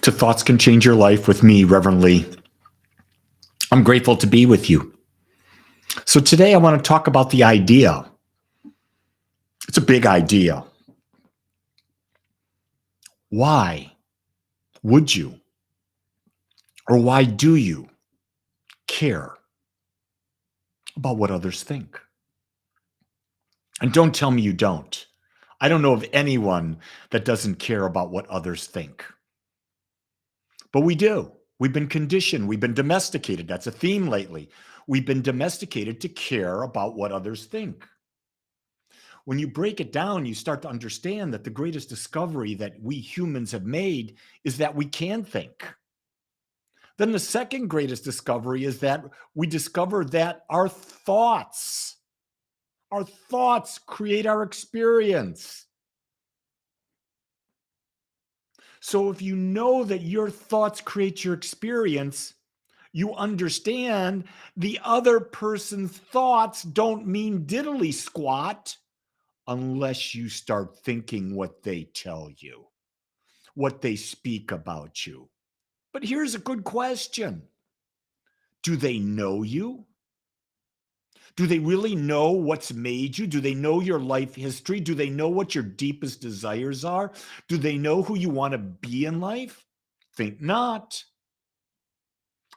to Thoughts Can Change Your Life with me, Reverend Lee. I'm grateful to be with you. So today I want to talk about the idea. It's a big idea. Why would you, or why do you care about what others think? And don't tell me you don't. I don't know of anyone that doesn't care about what others think. But we do. We've been conditioned. We've been domesticated. That's a theme lately. We've been domesticated to care about what others think. When you break it down, you start to understand that the greatest discovery that we humans have made is that we can think. Then the second greatest discovery is that we discover that our thoughts create our experience. So if you know that your thoughts create your experience, you understand the other person's thoughts don't mean diddly squat unless you start thinking what they tell you, what they speak about you. But here's a good question. Do they know you? Do they really know what's made you? Do they know your life history? Do they know what your deepest desires are? Do they know who you want to be in life? Think not.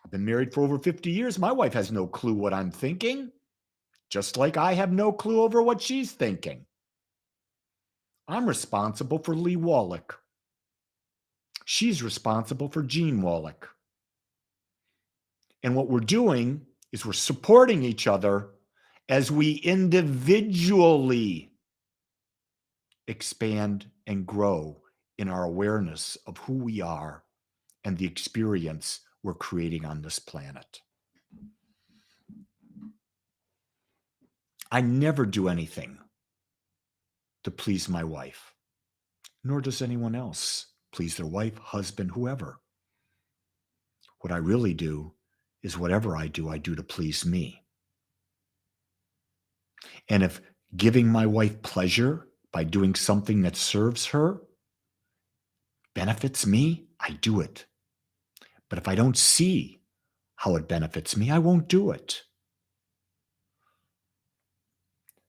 I've been married for over 50 years. My wife has no clue what I'm thinking, just like I have no clue over what she's thinking. I'm responsible for Lee Wallach. She's responsible for Gene Wallach. And what we're doing is we're supporting each other as we individually expand and grow in our awareness of who we are and the experience we're creating on this planet. I never do anything to please my wife, nor does anyone else please their wife, husband, whoever. What I really do is whatever I do to please me. And if giving my wife pleasure by doing something that serves her benefits me, I do it. But if I don't see how it benefits me, I won't do it.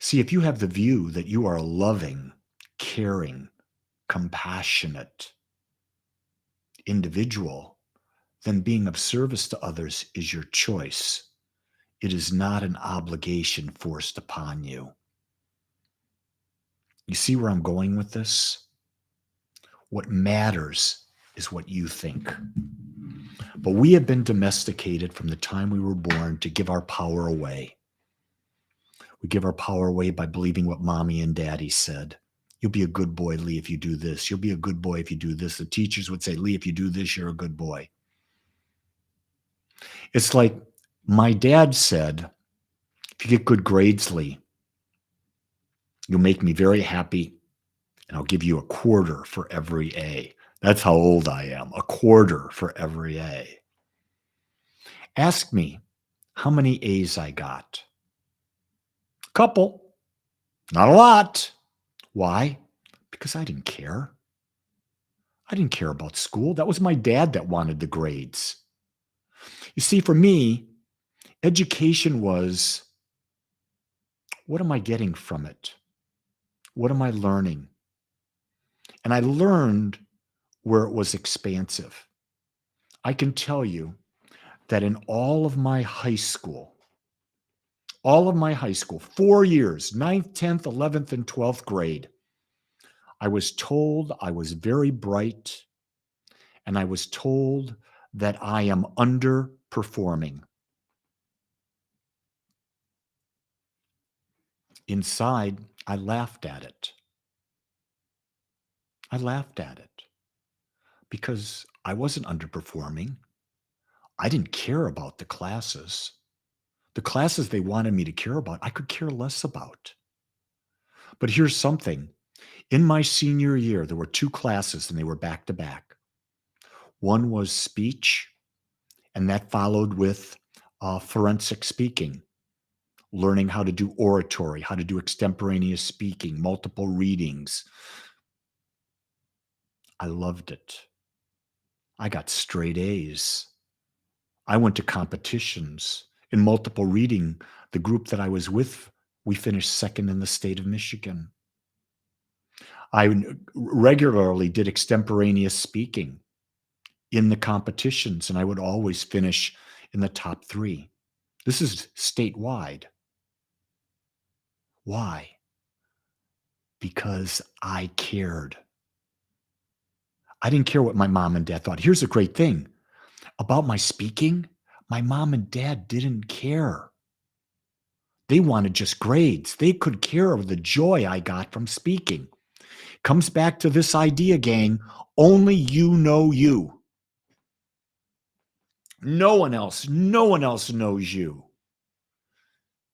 See, if you have the view that you are a loving, caring, compassionate individual, then being of service to others is your choice. It is not an obligation forced upon you. You see where I'm going with this? What matters is what you think. But we have been domesticated from the time we were born to give our power away. We give our power away by believing what mommy and daddy said. You'll be a good boy, Lee, if you do this. You'll be a good boy if you do this. The teachers would say, Lee, if you do this, you're a good boy. It's like my dad said, if you get good grades, Lee, you'll make me very happy, and I'll give you a quarter for every A. That's how old I am, a quarter for every A. Ask me how many A's I got. A couple, not a lot. Why? Because I didn't care. I didn't care about school. That was my dad that wanted the grades. You see, for me, education was, what am I getting from it? What am I learning? And I learned where it was expansive. I can tell you that in all of my high school, 4 years, 9th, 10th, 11th, and 12th grade, I was told I was very bright, and I was told that I am underperforming. Inside, I laughed at it. I laughed at it because I wasn't underperforming. I didn't care about the classes. The classes they wanted me to care about, I could care less about. But here's something. In my senior year, there were 2 classes and they were back to back. One was speech, and that followed with forensic speaking, learning how to do oratory, how to do extemporaneous speaking, multiple readings. I loved it. I got straight A's. I went to competitions. In multiple reading, the group that I was with, we finished second in the state of Michigan. I regularly did extemporaneous speaking in the competitions, and I would always finish in the top 3. This is statewide. Why? Because I cared. I didn't care what my mom and dad thought. Here's the great thing about my speaking. My mom and dad didn't care. They wanted just grades. They could care of the joy I got from speaking. Comes back to this idea, gang. Only you know you. No one else knows you.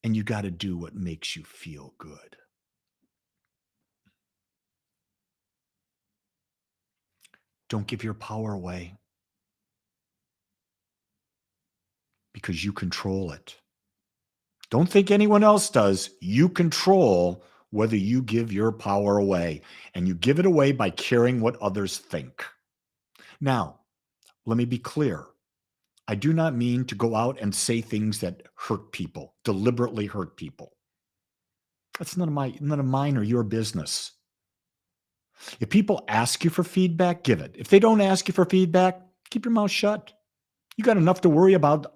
And you got to do what makes you feel good. Don't give your power away because you control it. Don't think anyone else does. You control whether you give your power away, and you give it away by caring what others think. Now, let me be clear. I do not mean to go out and say things that hurt people, deliberately hurt people. That's none of mine or your business. If people ask you for feedback, give it. If they don't ask you for feedback, keep your mouth shut. You got enough to worry about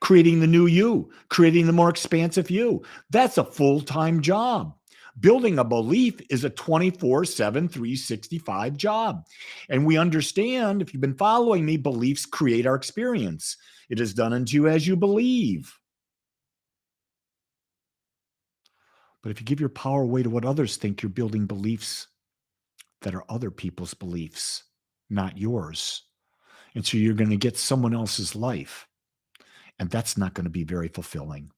creating the new you, creating the more expansive you. That's a full-time job. Building a belief is a 24/7, 365 job. And we understand, if you've been following me, beliefs create our experience. It is done unto you as you believe. But if you give your power away to what others think, you're building beliefs that are other people's beliefs, not yours. And so you're going to get someone else's life. And that's not going to be very fulfilling.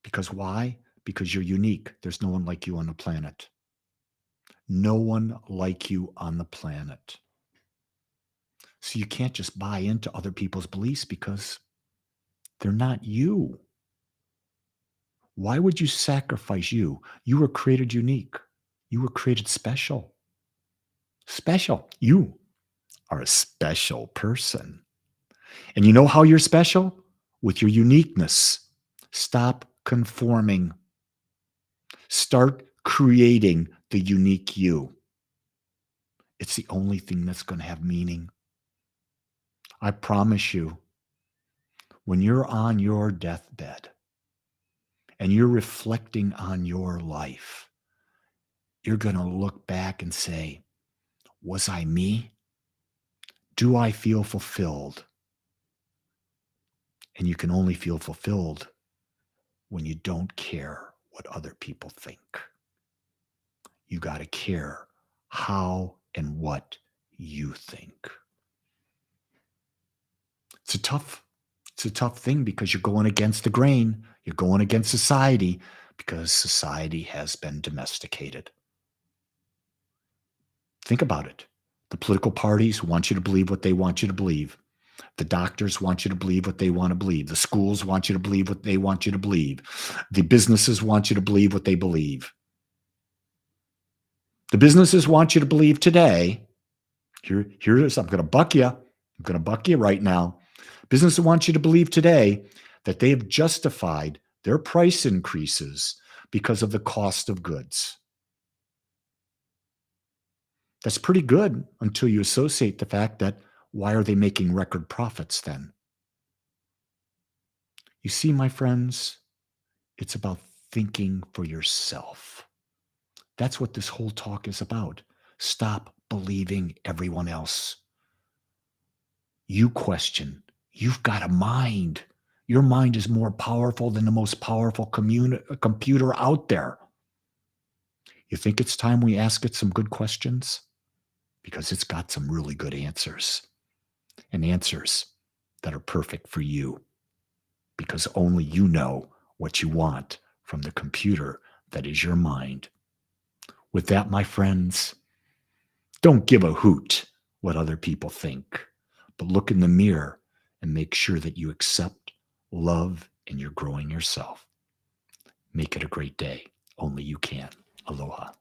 Because why? Because you're unique. There's no one like you on the planet. No one like you on the planet. So you can't just buy into other people's beliefs because they're not you. Why would you sacrifice you? You were created unique. You were created special. Special. You are a special person. And you know how you're special? With your uniqueness. Stop conforming. Start creating the unique you. It's the only thing that's going to have meaning. I promise you, when you're on your deathbed and you're reflecting on your life, you're going to look back and say, was I me? Do I feel fulfilled? And you can only feel fulfilled when you don't care what other people think. You got to care how and what you think. It's a tough thing because you're going against the grain. You're going against society because society has been domesticated. Think about it. The political parties want you to believe what they want you to believe. The doctors want you to believe what they want to believe. The schools want you to believe what they want you to believe. The businesses want you to believe what they believe. The businesses want you to believe today. Here it is. I'm going to buck you. I'm going to buck you right now. Businesses want you to believe today that they have justified their price increases because of the cost of goods. That's pretty good until you associate the fact that why are they making record profits then? You see, my friends, it's about thinking for yourself. That's what this whole talk is about. Stop believing everyone else. You question. You've got a mind. Your mind is more powerful than the most powerful computer out there. You think it's time we ask it some good questions? Because it's got some really good answers. And answers that are perfect for you. Because only you know what you want from the computer that is your mind. With that, my friends, don't give a hoot what other people think, but look in the mirror and make sure that you accept, love, and you're growing yourself. Make it a great day. Only you can. Aloha.